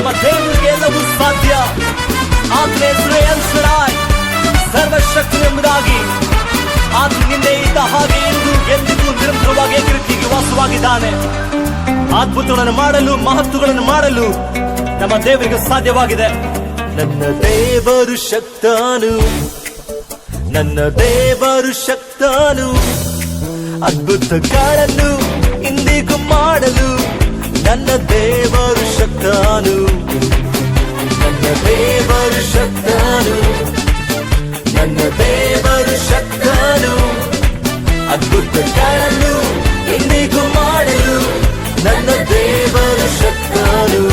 ನಮ್ಮ ದೇವರಿಗೆ ಎಲ್ಲವೂ ಸಾಧ್ಯ. ಆತನ ಹೆಸರು ಎಲ್ ಶಡಾಯ್, ಸರ್ವಶಕ್ತಿ ಎಂಬುದಾಗಿ. ಆತ ನಿನ್ನೆ ಇದ್ದ ಹಾಗೆ ಇಂದು ಎಂದಿಗೂ ನಿರಂತರವಾಗಿ ಏಕರೀತಿಗೆ ವಾಸವಾಗಿದ್ದಾನೆ. ಅದ್ಭುತಗಳನ್ನು ಮಾಡಲು, ಮಹತ್ವಗಳನ್ನು ಮಾಡಲು ನಮ್ಮ ದೇವರಿಗೆ ಸಾಧ್ಯವಾಗಿದೆ. ನನ್ನ ದೇವರು ಶಕ್ತನು, ನನ್ನ ದೇವರು ಶಕ್ತನು, ಅದ್ಭುತಗಳನ್ನು ಇಂದಿಗೂ ಮಾಡಲು ನನ್ನ ದೇವರು ಶಕ್ತನು. ನನ್ನ ದೇವರು ಶಕ್ತನು, ನನ್ನ ದೇವರು ಶಕ್ತನು, ಅದ್ಭುತಗಳನ್ನು ಇಂದಿಗೂ ಮಾಡಲು ನನ್ನ ದೇವರು ಶಕ್ತನು.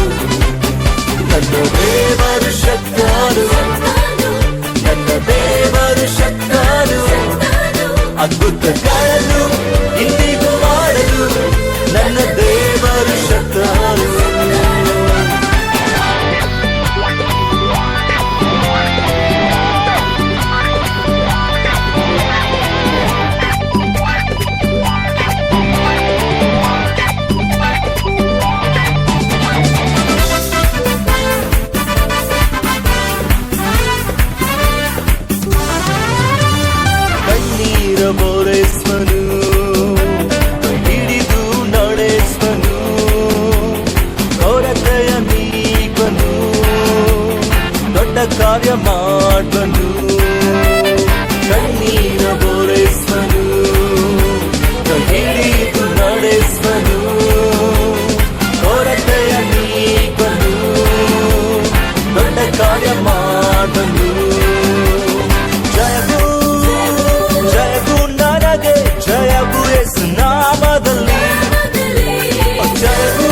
ನನ್ನ ದೇವರು ಶಕ್ತನು, ನನ್ನ ದೇವರು ಶಕ್ತನು, ಅದ್ಭುತಗಳನ್ನು ಇಂದಿಗೂ ಮಾಡಲು ನನ್ನ ದೇವರು ಶಕ್ತನು. ಬೋರೆಸ್ವನು, ಹಿಡಿದು ನಡೆಸ್ವನು, ಕೊರತೆಯ ನೀಗನು, ದೊಡ್ಡ ಕಾರ್ಯ ಮಾಡುವನು. ಕಣ್ಣೀರ ಬೋರೆಸ್ವನು, ಹಿಡಿದು ನಡೆಸ್ವನು, ಕೊರತೆಯ ನೀಗನು, ದೊಡ್ಡ ಕಾರ್ಯ ಮಾಡುವನು. ಜಯವು ಯೇಸು ನಾಮದಲ್ಲಿ, ಜಯವು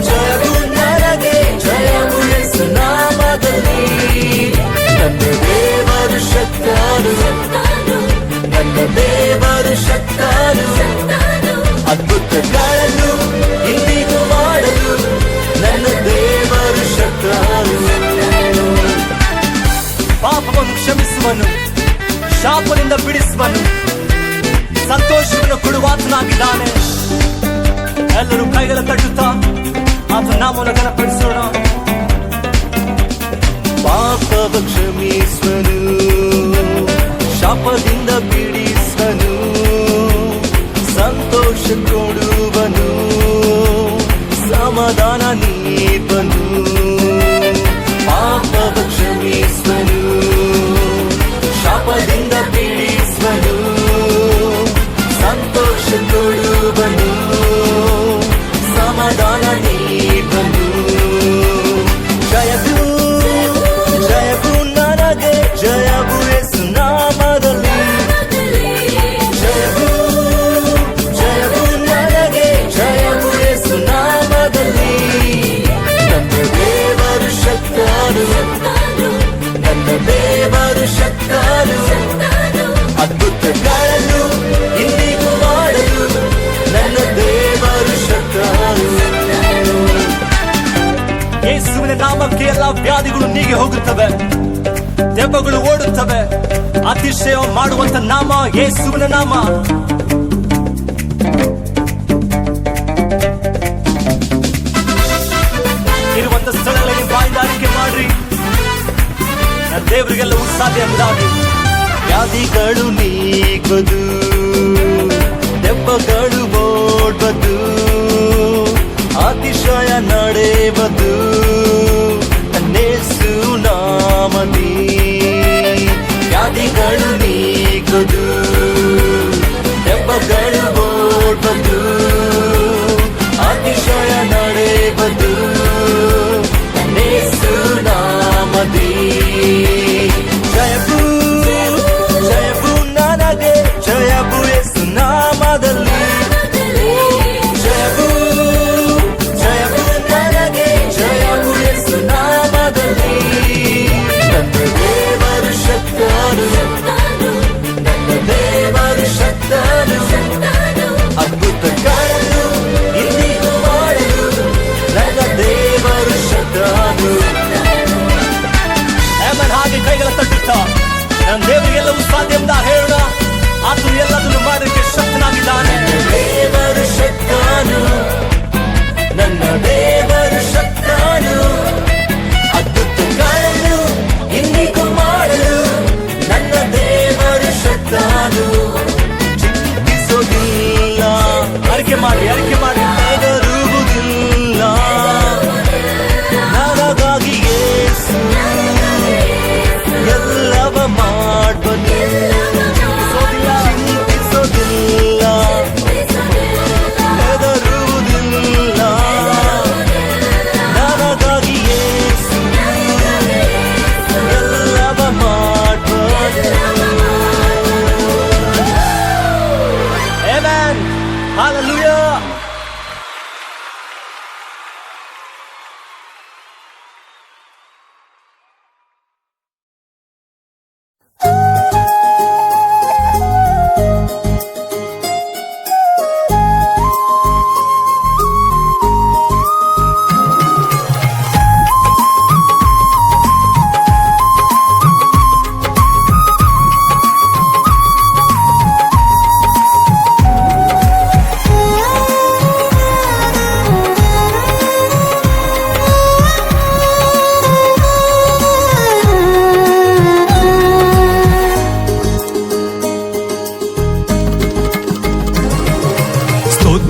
ಜಯವು ನನಗೆ, ಜಯವು ಯೇಸು ನಾಮದಲ್ಲಿ. ನನ್ನ ದೇವರು ಶಕ್ತನು, ನನ್ನ ದೇವರು ಶಕ್ತನು, ಅದ್ಭುತಗಳನ್ನು ಇಂದಿಗೂ ಮಾಡಲು ನನ್ನ ದೇವರು ಶಕ್ತನು. ಪಾಪವನ್ನು ಕ್ಷಮಿಸುವನು, ಶಾಪದಿಂದ ಬಿಡಿಸುವನು, ಸಂತೋಷವನ್ನು ಕೊಡುವಾತನಾಗಿದ್ದಾನೆ. ಎಲ್ಲರೂ ಕೈಗಳ ತಟ್ಟುತ್ತಾ ಆತನ ನಾಮವನ್ನು ಘನಪಡಿಸೋಣ. ಪಾಪವ ಕ್ಷಮಿಸುವನು, ಶಾಪದಿಂದ ಬಿಡಿಸುವನು, ಸಂತೋಷ ಕೊಡುವನು, ಸಮಾಧಾನ ನೀಡುವನು. ಪಾಪವ ಕ್ಷಮಿಸುವನು, ಶಾಪದಿಂದ ಬಿಡಿಸುವನು, ಸಂತೋಷ ಕೊಡುವನು, ಸಮಾಧಾನ ನೀಡುವನು. ಜಯವು ಜಯವು ನನಗೆ, ಜಯವು ಯೇಸು ನಾಮದಲ್ಲಿ, ಜಯವು ಜಯವು ನನಗೆ, ಜಯವು ಯೇಸು ನಾಮದಲ್ಲಿ. ನನ್ನ ದೇವರು ಶಕ್ತನು, ನನ್ನ ದೇವರು ಶಕ್ತನು, ಅದ್ಭುತಗಳನ್ನು ಇಂದಿಗೂ ಮಾಡಲು ನನ್ನ ದೇವರು ಶಕ್ತನು. ಯೇಸುವಿನ ನಾಮಕ್ಕೆ ಎಲ್ಲ ವ್ಯಾಧಿಗಳು ನೀಗಿ ಹೋಗುತ್ತವೆ, ದೆವ್ವಗಳು ಓಡುತ್ತವೆ. ಅತಿಶಯ ಮಾಡುವಂತ ನಾಮ ಯೇಸುವಿನ ನಾಮ. ಇರುವಂತ ಸ್ಥಳಗಳಲ್ಲಿ ಬಾಯಿದಾರಿಕೆ ಮಾಡ್ರಿ, ನನ್ನ ದೇವರಿಗೆಲ್ಲವೂ ಸಾಧ್ಯ ಎಂಬುದಾಗಿ. ವ್ಯಾಧಿಗಳು ನೀಗುವುದು, ದೆವ್ವಗಳು ಓಡುವುದು, ಅತಿಶಯ ನಡೆಯುವುದು ಯೇಸು ನಾಮದಿ. ವ್ಯಾಧಿಗಳು ನೀಗುವುದು, ದೆವ್ವಗಳು ಓಡುವುದು, ಅತಿಶಯ ನಡೆಯುವುದು ಯೇಸು ನಾಮದಿ. ಜಯವು ಜಯವು ನನಗೆ, ಜಯವು ಯೇಸು ನಾಮದಲ್ಲಿ, ಜಯವು ಜಯವು ನನಗೆ, ಜಯ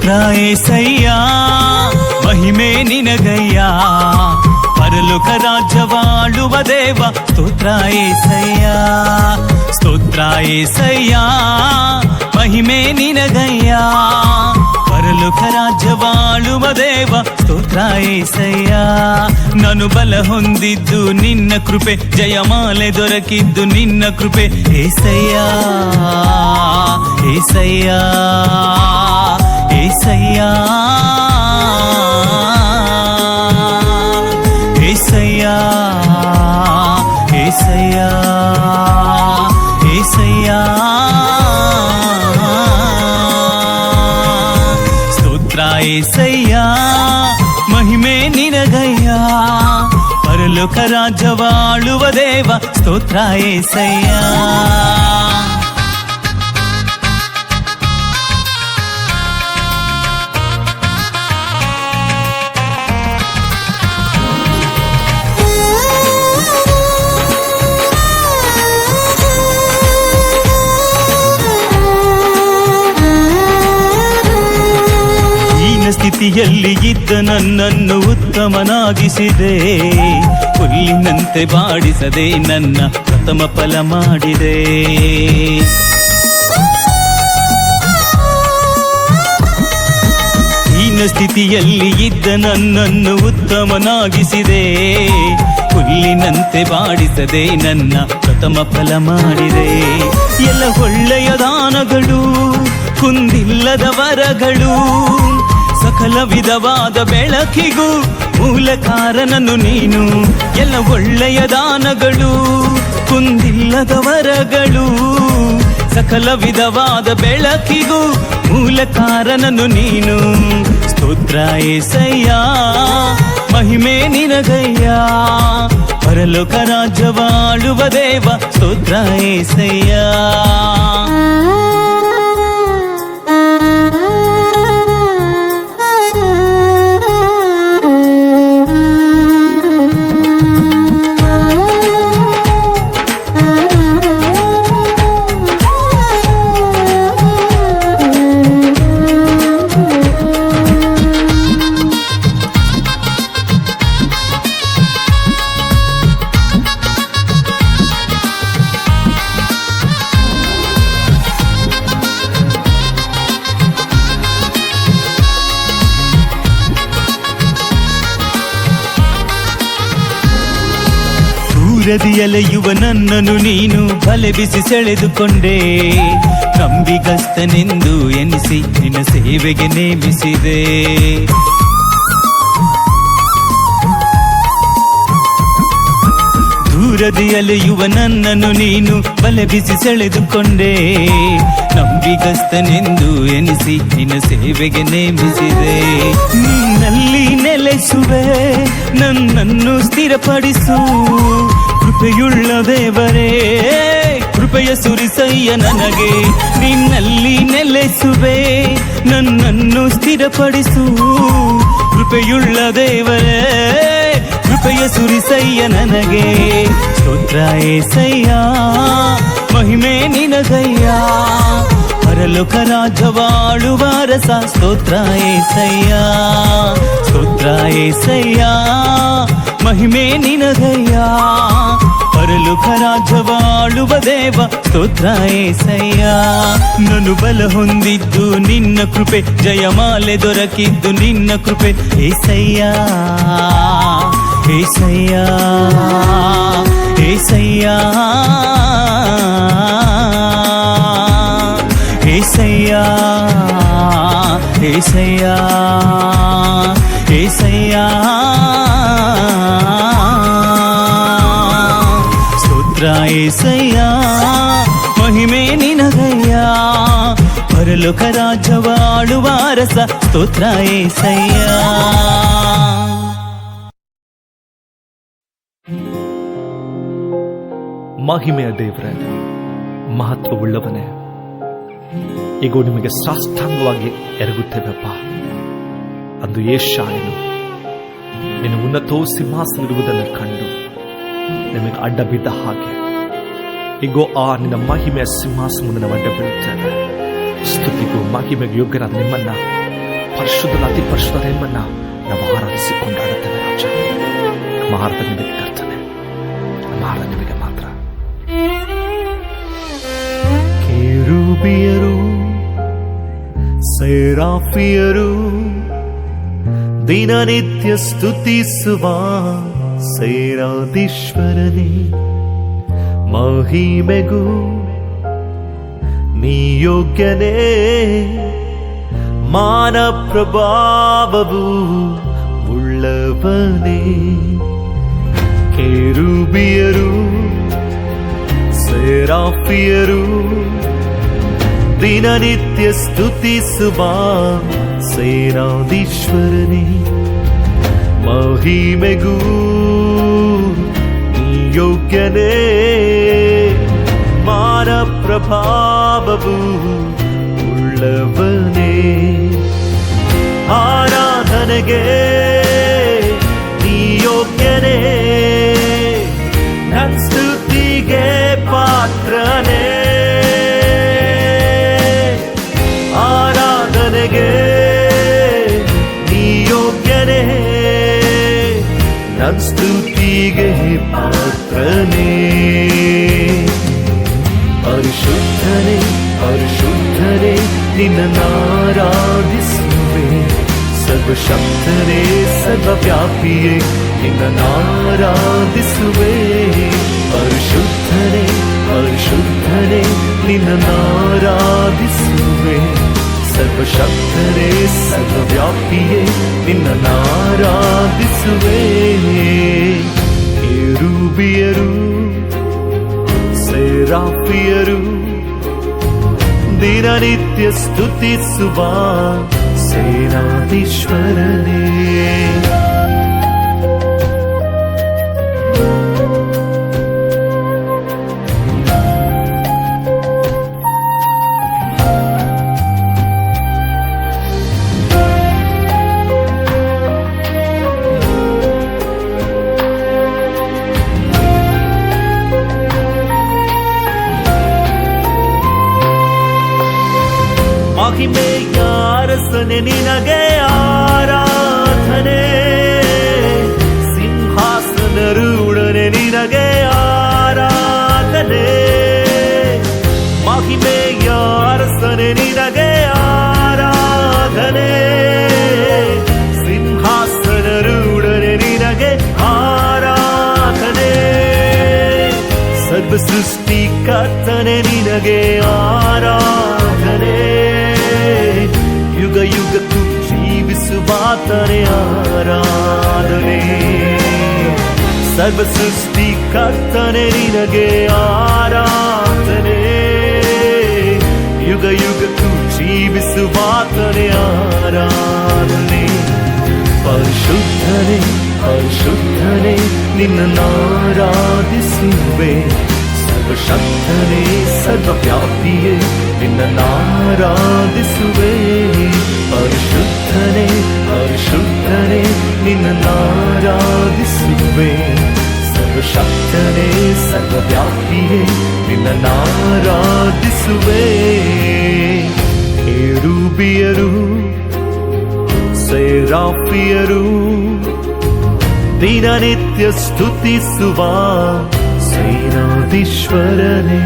ಸ್ತೋತ್ರ ಏಸಯ್ಯ ಮಹಿಮೆ ನಿನಗಯ್ಯ ಪರಲೋಕ ರಾಜ್ಯವಾಳುವ ದೇವ ಸ್ತೋತ್ರ ಏಸಯ್ಯ ಸ್ತೋತ್ರ ಏಸಯ್ಯ ಮಹಿಮೆ ನಿನಗಯ್ಯ ಪರಲೋಕ ರಾಜ್ಯವಾಳುವ ದೇವ ಸ್ತೋತ್ರ ಏಸಯ್ಯ ನಾನು ಬಲ ಹೊಂದಿದ್ದು ನಿನ್ನ ಕೃಪೆ ಜಯಮಾಲೆ ದೊರಕಿದ್ದು ನಿನ್ನ ಕೃಪೆ ಏಸಯ್ಯ ಏಸಯ್ಯ ಏಸಯ್ಯ ಏಸಯ್ಯ ಏಸಯ್ಯ ಏಸಯ್ಯ ಸ್ತೋತ್ರ ಏಸಯ್ಯ ಮಹಿಮೆ ನಿನಗಯ್ಯ ಪರಲೋಕ ರಾಜ್ಯವಾಳುವ ದೇವ ಸ್ತೋತ್ರ ಏಸಯ್ಯ ಸ್ಥಿತಿಯಲ್ಲಿ ಇದ್ದ ನನ್ನನ್ನು ಉತ್ತಮನಾಗಿಸಿದೆ ಹುಲ್ಲಿನಂತೆ ಬಾಡಿಸದೆ ನನ್ನ ಪ್ರಥಮ ಫಲ ಮಾಡಿದೆ ಹೀನ ಸ್ಥಿತಿಯಲ್ಲಿ ಇದ್ದ ನನ್ನನ್ನು ಉತ್ತಮನಾಗಿಸಿದೆ ಹುಲ್ಲಿನಂತೆ ಬಾಡಿಸದೆ ನನ್ನ ಪ್ರಥಮ ಫಲ ಮಾಡಿದೆ ಎಲ್ಲ ಒಳ್ಳೆಯ ದಾನಗಳು ಕುಂದಿಲ್ಲದ ವರಗಳು ಸಕಲ ವಿಧವಾದ ಬೆಳಕಿಗೂ ಮೂಲ ಕಾರಣನು ನೀನು ಎಲ್ಲ ಒಳ್ಳೆಯ ದಾನಗಳು ಕುಂದಿಲ್ಲದ ವರಗಳು ಸಕಲ ವಿಧವಾದ ಬೆಳಕಿಗೂ ಮೂಲ ಕಾರಣನು ನೀನು ಸ್ತೋತ್ರ ಏಸಯ್ಯ ಮಹಿಮೆ ನಿನಗಯ್ಯ ಪರಲೋಕ ರಾಜ್ಯವಾಳುವ ದೇವ ಸ್ತೋತ್ರ ಏಸಯ್ಯ ದೂರದಿ ಅಲೆಯುವ ನನ್ನನ್ನು ನೀನು ಬಲೆ ಬಿಸಿ ಸೆಳೆದುಕೊಂಡೆ ನಂಬಿಗಸ್ತನೆಂದು ಎನಿಸಿ ನಿನ್ನ ಸೇವೆಗೆ ನೇಮಿಸಿದೆ ದೂರದಿ ಅಲೆಯುವ ನನ್ನನ್ನು ನೀನು ಬಲೆ ಬಿಸಿ ಸೆಳೆದುಕೊಂಡೆ ನಂಬಿಗಸ್ತನೆಂದು ಎನಿಸಿ ನಿನ್ನ ಸೇವೆಗೆ ನೇಮಿಸಿದೆ ನಿನ್ನಲ್ಲಿ ನೆಲೆಸುವೆ ನನ್ನನ್ನು ಸ್ಥಿರಪಡಿಸು ಕೃಪೆಯುಳ್ಳ ದೇವರೇ ಕೃಪೆಯ ಸುರಿಸಯ್ಯ ನನಗೆ ನಿನ್ನಲ್ಲಿ ನೆಲೆಸುವೆ ನನ್ನನ್ನು ಸ್ಥಿರಪಡಿಸು ಕೃಪೆಯುಳ್ಳ ದೇವರೇ ಕೃಪೆಯ ಸುರಿಸಯ್ಯ ನನಗೆ ಸ್ತೋತ್ರ ಏಸಯ್ಯ ಮಹಿಮೆ ನಿನಗಯ್ಯ ಪರಲೋಕ ರಾಜ್ಯವಾಳುವ ರಸ ಸ್ತೋತ್ರ ಏಸಯ್ಯ ಸ್ತೋತ್ರ ಏಸಯ್ಯ ಮಹಿಮೆ ನಿನಗಯ್ಯ ಪರಲೋಕ ರಾಜ್ಯವಾಳುವ ದೇವ ಸ್ತೋತ್ರ ಏಸಯ್ಯ ನಾನು ಬಲ ಹೊಂದಿದ್ದು ನಿನ್ನ ಕೃಪೆ ಜಯಮಾಲೆ ದೊರಕಿದ್ದು ನಿನ್ನ ಕೃಪೆ ಏಸಯ್ಯ ಏಸಯ್ಯ ಏಸಯ್ಯ ಏಸಯ್ಯ ಏಸಯ್ಯ ಏಸಯ್ಯ ಸ್ತೋತ್ರ ಏಸಯ್ಯ ಮಹಿಮೆ ನಿನಗಯ್ಯ ಪರಲೋಕ ರಾಜ್ಯವಾಳುವ ರಸ ಸ್ತೋತ್ರ ಏಸಯ್ಯ ಮಹಿಮೆಯ ದೇವರೇ ಮಹತ್ವವುಳ್ಳವನೇ ಈಗ ನಿಮಗೆ ಸಾಷ್ಟಾಂಗವಾಗಿ ಎರಗುತ್ತೇವಪ್ಪ. ಅಂದು ಯೆಶಾಯನು ನಿನ್ನ ಉನ್ನತೋ ಸಿಂಹಾಸನವಿರುವುದನ್ನು ಕಂಡು ನಿಮಗೆ ಅಡ್ಡ ಬಿದ್ದ ಹಾಗೆ ಈಗೋ ಆ ನಿನ್ನ ಮಹಿಮೆಯ ಸಿಂಹಾಸನವನ್ನು ನಾವು ಅಡ್ಡ ಬೀಳುತ್ತೇವೆ. ಸ್ತುತಿಗೂ ಮಹಿಮೆಗೆ ಯೋಗ್ಯರಾದ ನಿಮ್ಮನ್ನ ಪರಿಶುದ್ಧನ ಅತಿ ಪರಿಶುದ್ಧ ಎಂಬನ್ನ ನಾವು ಆರಾಧಿಸಿ ಕೊಂಡಾಡುತ್ತೇವೆ ರಾಜ. ನಮ್ಮ ಆರಾಧನೆ ನಿಮಗೆ ಕರ್ತನೆ, ನಮ್ಮ ಆರಾಧನೆ ನಿಮಗೆ ಮಾತ್ರ. ಕೆರೂಬಿಯರು ಸೆರಾಫಿಯರು ದಿನನಿತ್ಯ ಸ್ತುತಿಸುವ ಸೇನಾಧೀಶ್ವರನೇ, ಮಹಿಮೆಗೂ ನೀ ಯೋಗ್ಯನೇ, ಮಾನ ಪ್ರಭಾವವು ಉಳ್ಳವನೇ. ಕೆರೂಬಿಯರು ಸೆರಾಫಿಯರು ದಿನನಿತ್ಯ ಸ್ತುತಿಸುವ ಸೇನಾಧೀಶ್ವರನೇ, ಮಹಿಮೆಗೂ ನೀ ಯೋಗ್ಯನೇ, ಮಾನ ಪ್ರಭಾವವು ಉಳ್ಳವನೇ. ಆರಾಧನೆಗೆ ನೀ ಯೋಗ್ಯನೇ, ನನ್ ಸ್ತುತಿಗೆ ಪಾತ್ರನೇ. ಆರಾಧನೆಗೆ ನೀ ಯೋಗ್ಯನೇ, ನನ್ ಸ್ತುತಿಗೆ ಪಾತ್ರನೇ. ಪರಿಶುದ್ಧನೇ ಪರಿಶುದ್ಧನೇ ನಿನ್ನನ್ನಾರಾಧಿಸುವೆ, ಸರ್ವಶಕ್ತನೇ ಸರ್ವವ್ಯಾಪಿಯೇ ನಿನ್ನನ್ನಾರಾಧಿಸುವೆ. ಪರಿಶುದ್ಧನೇ ಪರಿಶುದ್ಧನೇ ನಿನ್ನನ್ನಾರಾಧಿಸುವೆ, ಸರ್ವಶಕ್ತನೇ ಸರ್ವವ್ಯಾಪಿಯೇ ನಿನ್ನನ್ನಾರಾಧಿಸುವೆ. ಕೆರೂಬಿಯರು ಸೆರಾಫಿಯರು ದಿನನಿತ್ಯ ಸ್ತುತಿಸುವ ಸೇನಾಧೀಶ್ವರನೇ. ಮಹಿಮೆಯ ಅರಸನೆ ನಿನಗೆ ಆರಾಧನೆ, ಸಿಂಹಾಸನರೂಢನೆ ನಿನಗೆ ಆರಾಧನೆ. ಮಹಿಮೆಯ ಅರಸನೆ ನಿನಗೆ ಆರಾಧನೆ, ಸಿಂಹಾಸನರೂಢನೆ ನಿನಗೆ ಆರಾಧನೆ. ಸರ್ವ ಸೃಷ್ಟಿಕರ್ತನೆ ನಿನಗೆ ಆರಾಧನೆ, ಯುಗ ಯುಗಕ್ಕೂ ಜೀವಿಸುವಾತನೇ ಆರಾಧನೆ. ಸರ್ವ ಸೃಷ್ಟಿಕರ್ತನೆ ನಿನಗೆ ಆರಾಧನೆ, ಯುಗ ಯುಗಕ್ಕೂ ಜೀವಿಸುವಾತನೇ ಆರಾಧನೆ. ಪರಿಶುದ್ಧನೇ ಪರಿಶುದ್ಧನೇ ನಿನ್ನನ್ನಾರಾಧಿಸುವೆ, ಸರ್ವಶಕ್ತನೇ ಸರ್ವವ್ಯಾಪಿಯೇ ನಿನ್ನನ್ನಾರಾಧಿಸುವೆ. ಪರಿಶುದ್ಧನೇ ಪರಿಶುದ್ಧನೇ ನಿನ್ನನ್ನಾರಾಧಿಸುವೆ, ಸರ್ವಶಕ್ತನೇ ಸರ್ವವ್ಯಾಪಿಯೇ ನಿನ್ನನ್ನಾರಾಧಿಸುವೆ. ಕೆರೂಬಿಯರು ಸೆರಾಫಿಯರು ದಿನನಿತ್ಯ ಸ್ತುತಿಸುವ ಸೇನಾಧೀಶ್ವರನೇ.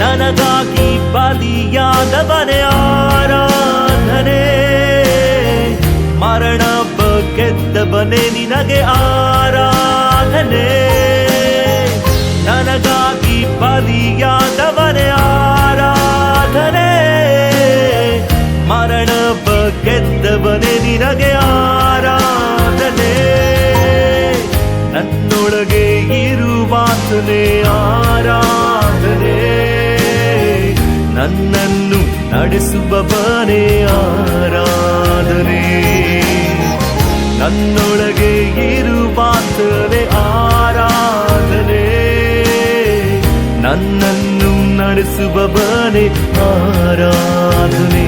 ನನಗಾಗಿ ಬಲಿಯಾದವನೇ ಆರಾಧನೆ, ಮರಣ ಗೆದ್ದವನೇ ನಿನಗೆ ಆರಾಧನೆ. ನನಗಾಗಿ ಬಲಿಯಾದವನೇ ಆರಾಧನೆ, ಮರಣ ಗೆದ್ದವನೇ ನಿನಗೆ ಆರಾಧನೆ. ನನ್ನೊಳಗೆ ಇರುವಾತನೇ ಆರಾಧನೆ, ನನ್ನನ್ನು ನಡೆಸುವವನೇ ಆರಾಧನೆ. ನನ್ನೊಳಗೆ ಇರುವಾತನೇ ಆರಾಧನೆ, ನನ್ನನ್ನು ನಡೆಸುವವನೇ ಆರಾಧನೆ.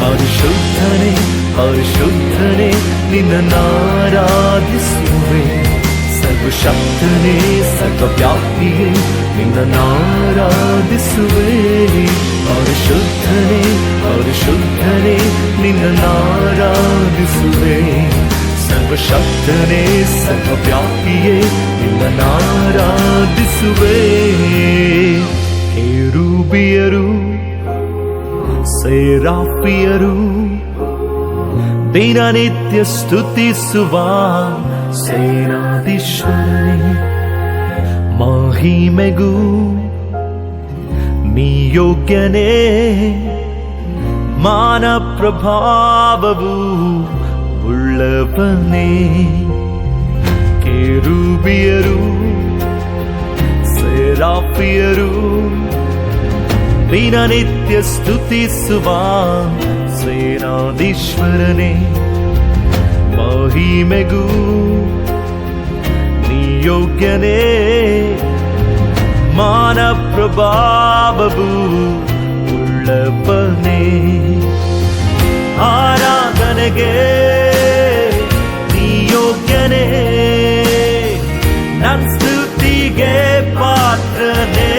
ಪರಿಶುದ್ಧನೇ ಪರಿಶುದ್ಧನೇ ನಿನ್ನನ್ನಾರಾಧಿಸುವೆ, ಸರ್ವಶಕ್ತನೇ ಸರ್ವವ್ಯಾಪಿಯೇ ನಿನ್ನನ್ನಾರಾಧಿಸುವೆ. ಪರಿಶುದ್ಧನೇ ಪರಿಶುದ್ಧನೇ ನಿನ್ನನ್ನಾರಾಧಿಸುವೆ, ಸರ್ವಶಕ್ತನೇ ಸರ್ವವ್ಯಾಪಿಯೇ ನಿನ್ನನ್ನಾರಾಧಿಸುವೆ. ಕೆರೂಬಿಯರು ಸೇರಾಫಿಯರು ದಿನನಿತ್ಯ ಸ್ತುತಿಸುವ ಸೇನಾಧೀಶ್ವರನೇ, ಮಹಿಮೆಗೂ ನೀ ಯೋಗ್ಯನೇ, ಮಾನ ಪ್ರಭಾವವು ಉಳ್ಳವನೇ. ಕೆರೂಬಿಯರು ಸೇರಾಫಿಯರು ದಿನನಿತ್ಯ ಸ್ತುತಿಸುವ ಸೇನಾಧೀಶ್ವರನೇ, ಮಹಿಮೆಗೂ ನೀ ಯೋಗ್ಯನೇ, ಮಾನ ಪ್ರಭಾವವು ಉಳ್ಳವನೇ. ಆರಾಧನೆಗೆ ನೀ ಯೋಗ್ಯನೇ, ನನ್ ಸ್ತುತಿಗೆ ಪಾತ್ರನೇ.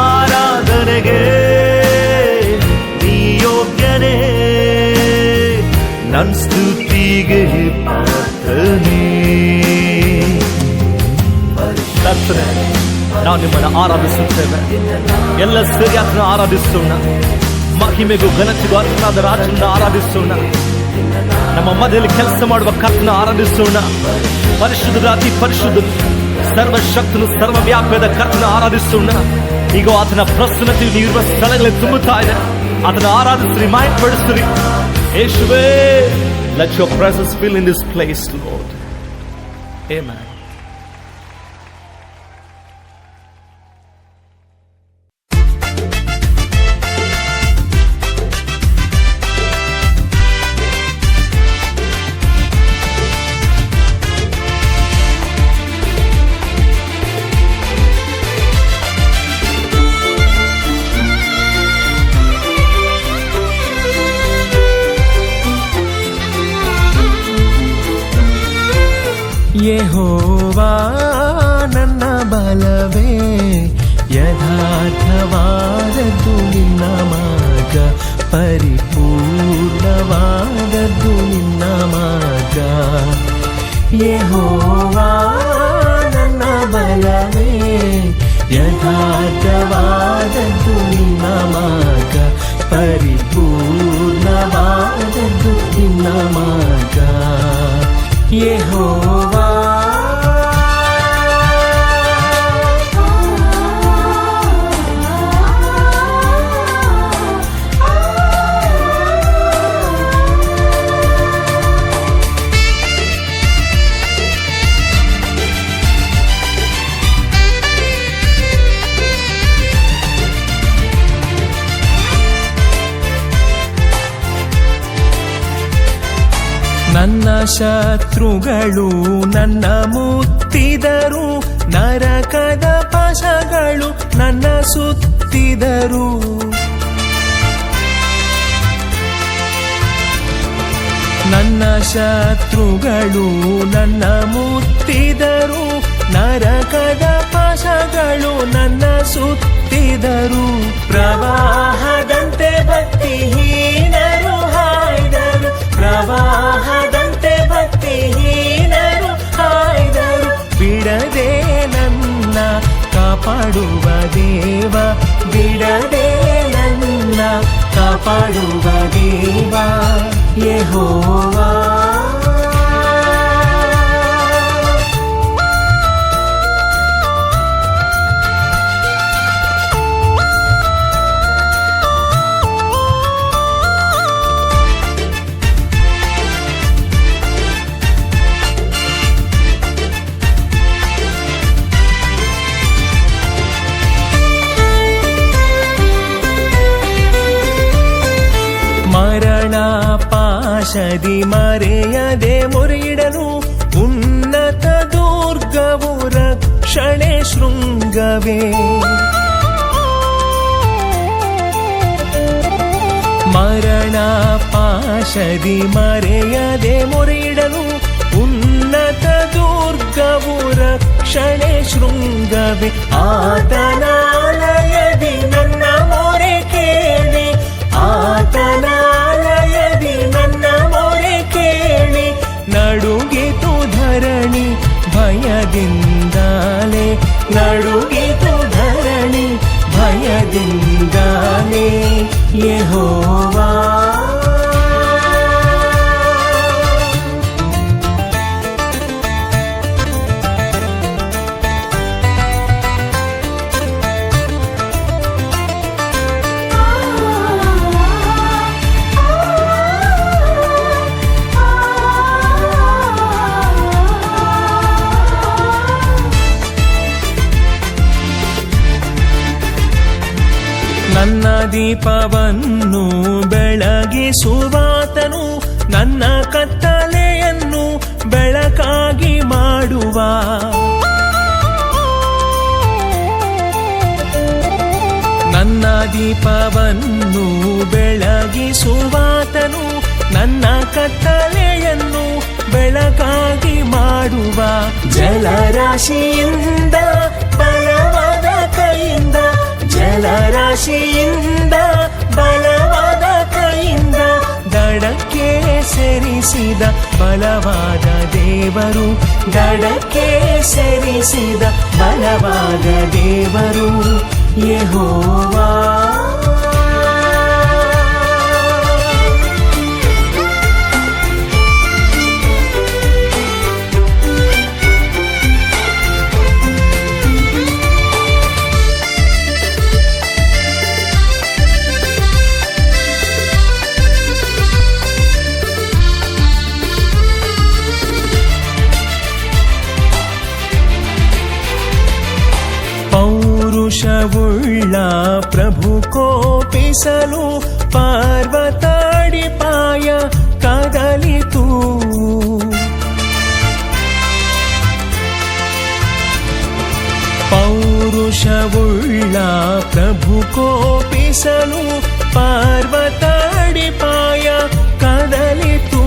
ಆರಾಧನೆಗೆ ನೀ ಯೋಗ್ಯನೇ, ನನ್ ಸ್ತುತಿಗೆ ಪಾತ್ರನೇ. ಕರ್ತನೇ, ನಾವು ನಿಮ್ಮನ್ನು ಆರಾಧಿಸುತ್ತೇವೆ. ಎಲ್ಲ ಸೇರಿ ಆತನ ಆರಾಧಿಸೋಣ. ಮಹಿಮೆಗೂ ಘನತೆಗೂ ಅರ್ಥನಾದ ರಾಜನ ಆರಾಧಿಸೋಣ. ನಮ್ಮ ಮಧ್ಯದಲ್ಲಿ ಕೆಲಸ ಮಾಡುವ ಕರ್ತನ ಆರಾಧಿಸೋಣ. ಪರಿಶುದ್ಧರ ಅತಿ ಪರಿಶುದ್ಧ ಸರ್ವಶಕ್ತನು ಸರ್ವವ್ಯಾಪ್ಯದ ಕರ್ತನ ಆರಾಧಿಸೋಣ. ಈಗ ಆತನ ಪ್ರಸನ್ನತೆಯು ನೀವಿರುವ ಸ್ಥಳಗಳಲ್ಲಿ ತುಂಬುತ್ತಾ ಇದೆ. ಆತನ ಆರಾಧಿಸಿ ಮೈಂಡ್ ಪಡಿಸ್ರಿ. ಯೇಸುವೇ, let your presence fill in this place, Lord. Amen. ಯೆಹೋವಾ ನನ್ನ ಬಲವೇ, ಯಥಾರ್ಥವಾದದ್ದು ನಿನ್ನ ಮಾರ್ಗ, ಪರಿಪೂರ್ಣವಾದದ್ದು ನಿನ್ನ ಮಾರ್ಗ. ಯೆಹೋವಾ ನನ್ನ ಬಲವೇ, ಯಥಾರ್ಥವಾದದ್ದು ನಿನ್ನ ಮಾರ್ಗ, ಪರಿಪೂರ್ಣವಾದದ್ದು ನಿನ್ನ ಮಾರ್ಗ. ಯೆಹೋವಾ ನನ್ನ ಶತ್ರುಗಳು ನನ್ನ ಮುತ್ತಿದರು, ನರಕದ ಪಾಶಗಳು ನನ್ನ ಸುತ್ತಿದರು. ನನ್ನ ಶತ್ರುಗಳು ನನ್ನ ಮುತ್ತಿದರು, ನರಕದ ಪಾಶಗಳು ನನ್ನ ಸುತ್ತಿದರು. ಪ್ರವಾಹದಂತೆ ಭಕ್ತಿಹೀನರು ಹಾಯ್ದರು, ಪ್ರವಾಹದಂತೆ ಭಕ್ತಿಹೀನರು ಹಾಯ್ದರು. ಬಿಡದೆ ನನ್ನ ಕಾಪಾಡುವ ದೇವ, ಬಿಡದೆ ನನ್ನ ಕಾಪಾಡುವ ದೇವ. ಯೆಹೋವಾ ಮರಣ ಪಾಶದಿ ಮರೆಯದೆ ಮೊರೆಯಿಡಲು ಉನ್ನತ ದುರ್ಗವು ರಕ್ಷಣೆ ಶೃಂಗವೇ. ಮರಣ ಪಾಶದಿ ಮರೆಯದೆ ಮೊರೆಯಿಡಲು ಉನ್ನತ ದುರ್ಗವು ರಕ್ಷಣೆ ಶೃಂಗವೇ. ಆತನಾಲಯದಿ ನನ್ನ ಮೊರೆ ಕೇಳಿ, ಆತನಾಲಯದಿ ನನ್ನ ಮೊರೆ ಕೇಳಿ. ನಡುಗಿತು ಧರಣಿ ಭಯದಿಂದಾಲೆ, ನಡುಗಿತು ಧರಣಿ ಭಯದಿಂದಾಲೆ. ಯೆಹೋವಾ ನನ್ನ ದೀಪವನ್ನು ಬೆಳಗಿಸುವಾತನು, ನನ್ನ ಕತ್ತಲೆಯನ್ನು ಬೆಳಕಾಗಿ ಮಾಡುವ. ನನ್ನ ದೀಪವನ್ನು ಬೆಳಗಿಸುವಾತನು, ನನ್ನ ಕತ್ತಲೆಯನ್ನು ಬೆಳಕಾಗಿ ಮಾಡುವ. ಜಲರಾಶಿಯಿಂದ ಬಲವಾದ ಕೈಯಿಂದ, ಜಲರಾಶಿಯಿಂದ ಬಲವಾದ ಕೈಯಿಂದ ದಡಕ್ಕೆ ಸೇರಿಸಿದ ಬಲವಾದ ದೇವರು, ದಡಕ್ಕೆ ಸೇರಿಸಿದ ಬಲವಾದ ದೇವರು ಯೆಹೋವಾ. ಪೌರುಷವುಳ್ಳ ಪ್ರಭು ಕೋಪಿಸಲು ಪರ್ವತಾಡಿಪಾಯ ಕದಲಿತು. ಪೌರುಷವುಳ್ಳ ಪ್ರಭು ಕೋಪಿಸಲು ಪರ್ವತಾಡಿಪಾಯ ಕದಲಿತು.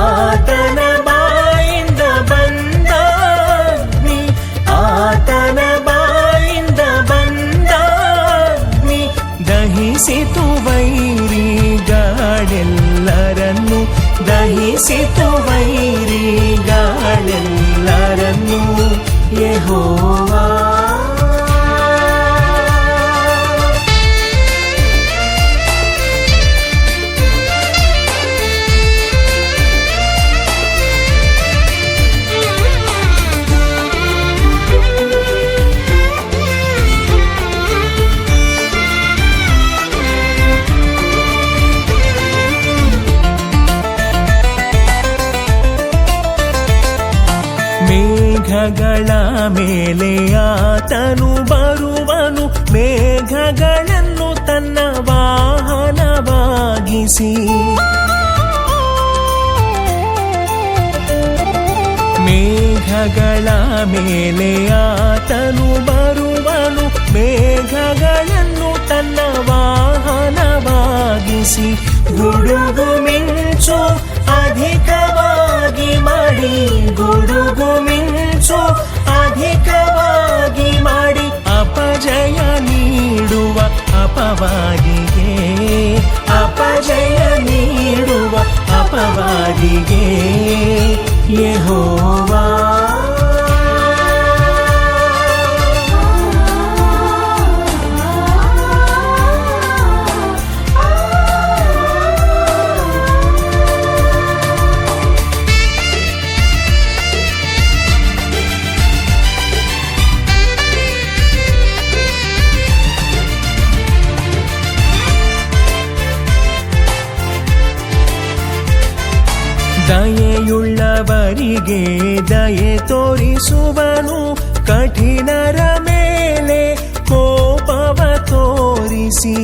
ಆತನ ಬಾಯಿಂದ ಬಂದ ಅಗ್ನಿ, ಆತನ ಬಾಯಿಂದ ಬಂದ ಅಗ್ನಿ ದಹಿಸಿತು ವೈರಿಗಳೆಲ್ಲರನ್ನು, ದಹಿಸಿತು ವೈರಿಗಳೆಲ್ಲರನ್ನು ಯೆಹೋವಾ. ಮೇಘಗಳ ಮೇಲೆ ಆತನು ಬರುವನು, ಮೇಘಗಳನ್ನು ತನ್ನ ವಾಹನವಾಗಿಸಿ. ಮೇಘಗಳ ಮೇಲೆ ಆತನು ಬರುವನು, ಮೇಘಗಳನ್ನು ತನ್ನ ವಾಹನವಾಗಿಸಿ. ಗುಡುಗು ಮಿಂಚು ಅಧಿಕವಾಗಿ ಮಾಡಿ, ಗುಡುಗು ಮಿಂಚು ಅಧಿಕವಾಗಿ ಮಾಡಿ ಅಪಜಯ ನೀಡುವ ಅಪವಾದಿಗೆ, ಅಪಜಯ ನೀಡುವ ಅಪವಾದಿಗೆ ಯೆಹೋವಾ. ದಯೆಯುಳ್ಳವರಿಗೆ ದಯೆ ತೋರಿಸುವನು, ಕಠಿಣರ ಮೇಲೆ ಕೋಪವ ತೋರಿಸಿ.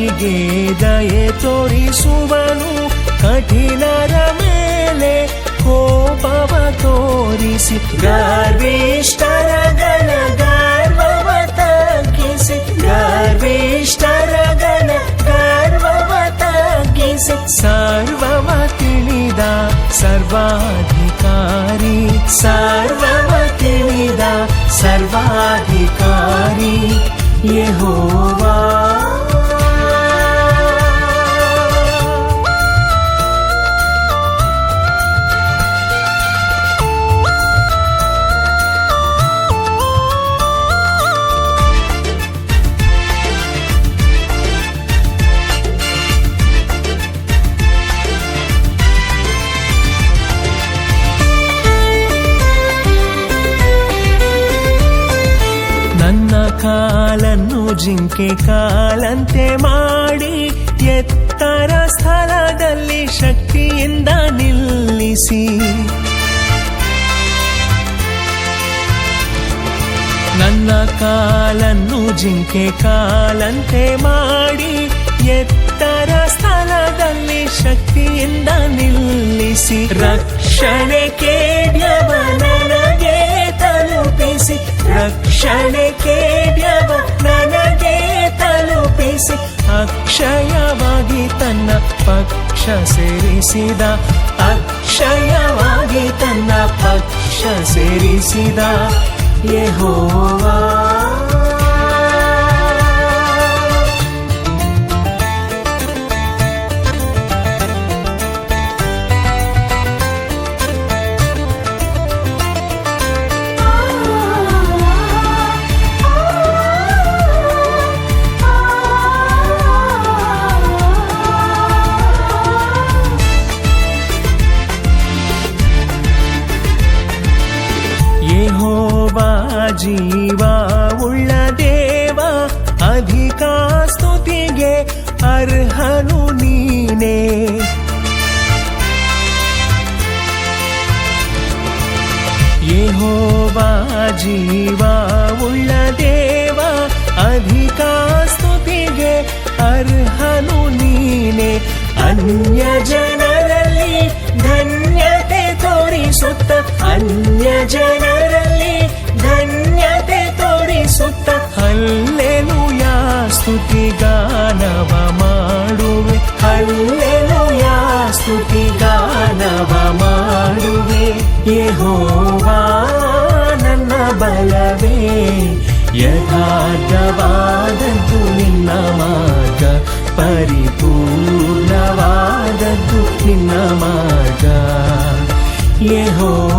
ಬಡವರಿಗೆ ದಯೆ ತೋರಿಸುವನು, ಕಠಿಣರ ಮೇಲೆ ಕೋಪವ ತೋರಿಸಿ ಗರ್ವಿಷ್ಠರ ಗರ್ವವ ತಗ್ಗಿಸಿ, ಗರ್ವಿಷ್ಠರ ಗರ್ವವ ತಗ್ಗಿಸಿ, ಸರ್ವವ ತಿಳಿದ ಸರ್ವಾಧಿಕಾರಿ, ಸರ್ವವ ತಿಳಿದ ಸರ್ವಾಧಿಕಾರಿ ಯೆಹೋವಾ. ನನ್ನ ಕಾಲನ್ನು ಜಿಂಕೆ ಕಾಲಂತೆ ಮಾಡಿ ಎತ್ತರ ಸ್ಥಳದಲ್ಲಿ ಶಕ್ತಿಯಿಂದ ನಿಲ್ಲಿಸಿ, ನನ್ನ ಕಾಲನ್ನು ಜಿಂಕೆ ಕಾಲಂತೆ ಮಾಡಿ ಎತ್ತರ ಸ್ಥಳದಲ್ಲಿ ಶಕ್ತಿಯಿಂದ ನಿಲ್ಲಿಸಿ, ರಕ್ಷಣೆ ಕೇಡ್ಯವ ನನಗೆ ತಲುಪಿಸಿ, ರಕ್ಷಣೆ ಕೇಡ್ಯವ ನನಗೆ ತಲುಪಿಸಿ, ಅಕ್ಷಯವಾಗಿ ತನ್ನ ಪಕ್ಷ ಸೇರಿಸಿದ, ಅಕ್ಷಯವಾಗಿ ತನ್ನ ಪಕ್ಷ ಸೇರಿಸಿದ ಯೆಹೋವಾ. ಯೆಹೋವಾ ಜೀವ ಉಳ್ಳ ದೇವ, ಅಧಿಕ ಸ್ತುತಿಗೆ ಅರ್ಹನು ನೀನೇ. ಯೆಹೋವಾ ಜೀವ ಉಳ್ಳ ದೇವ, ಅಧಿಕ ಸ್ತುತಿಗೆ ಅರ್ಹನು ನೀನೇ. ಅನ್ಯ ಜನರಲ್ಲಿ ಧನ್ಯತೆ ತೋರಿಸುತ್ತ, ಅನ್ಯ ಜನರಲ್ಲಿ ಧನ್ಯತೆ ತೋರಿಸುತ್ತ, ಹಲ್ಲೆಲೂಯಾ ಸ್ತುತಿಗಾನವ ಮಾಡುವೆ, ಹಲ್ಲೆಲೂಯಾ ಸ್ತುತಿಗಾನವ ಮಾಡುವೆ. ಯೆಹೋವಾ ನನ್ನ ಬಲವೇ, ಯಥಾರ್ಥವಾದದ್ದು ನಿನ್ನ ಮಾರ್ಗ, ಪರಿಪೂರ್ಣವಾದದ್ದು ನಿನ್ನ ಮಾರ್ಗ. ಯೆಹೋವಾ